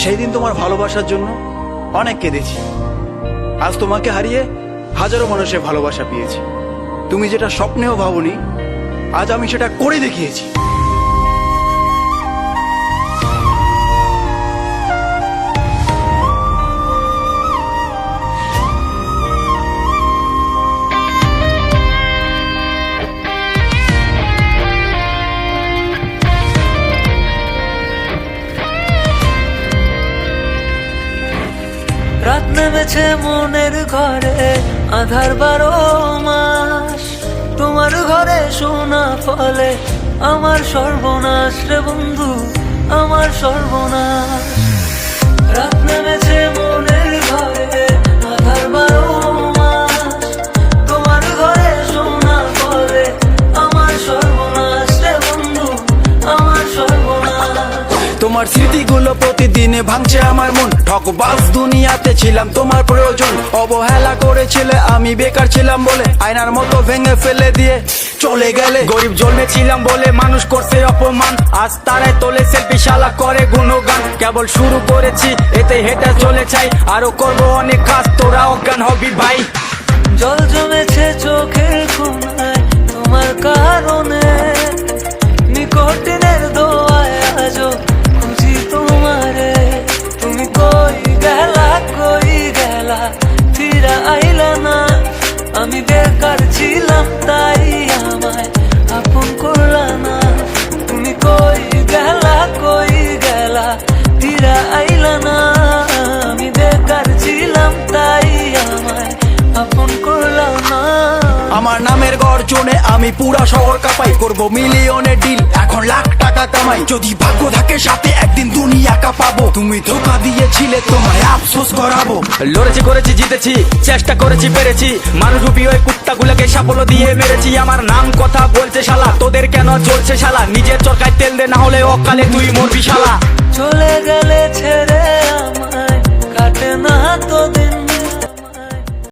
সেই দিন তোমার ভালোবাসার জন্য অনেক কেঁদেছি। আজ তোমাকে হারিয়ে হাজারো মানুষের ভালোবাসা পেয়েছি। তুমি যেটা স্বপ্নেও ভাবনি, আজ আমি সেটা করে দেখিয়েছি। রাত নেমেছে মনের ঘরে, আধার 12 মাস। তোমার ঘরে শোনা ফলে আমার সর্বনাশ রে বন্ধু, আমার সর্বনাশ। রাত নেমেছে মনের ঘরে, আধার 12 মাস। তোমার ঘরে শোনা ফলে আমার সর্বনাশ রে বন্ধু, আমার সর্বনাশ। তোমার স্মৃতিগুলো প্রতিদিনে ভাঙছে আমার মন। ঠকবাজ দুনিয়াতে ছিলাম তোমার প্রয়োজন। অবহেলা করেছিলে, আমি বেকার ছিলাম বলে আয়নার মতো ভেঙে ফেলে দিয়ে চলে গেলে। গরিব জন্মেছিলাম বলে মানুষ করছে অপমান, আজ তারাই তোলে সেলফি, শালা করে গুণগান। কেবল শুরু করেছি, এতে হেঁটে চলে চাই, আরো করবো অনেক কাজ, তোরা অজ্ঞান হবি ভাই। জল জমেছে চোখের কোণায় তোমার কারণে, নিকটিনের দোয়ায় আজও খুঁজি তোমারে। তুমি কই গেলা, ফিরা আইলা না। আমি বেকার ছিলাম তাই আমায় আপন করলা না। তুমি কই গেলা, ফিরা আইলা না। আমি বেকার ছিলাম তাই আমায় আপন করলা না। আমার নামের গর্জনে আমি পুরা শহর কাঁপাই, করবো মিলিয়নের ডিল, এখন লাখ টাকা কামাই। যদি ভাগ্য থাকে সাথে, একদিন দুনিয়া কাঁপাবো। তুমি ধোকা দিয়েছিলে, তোমায় আফসোস করাবো। লড়েছি, করেছি, জিতেছি, চেষ্টা করেছি, পেরেছি। মানুষ রূপী ওই কুত্তাগুলোকে সাফল্য দিয়ে মেরেছি। আমার নাম কথা বলছে শালা, তোদের কেন চলছে শালা? নিজের চরকায় তেল দে, না হলে অকালে তুই মরবি শালা। চলে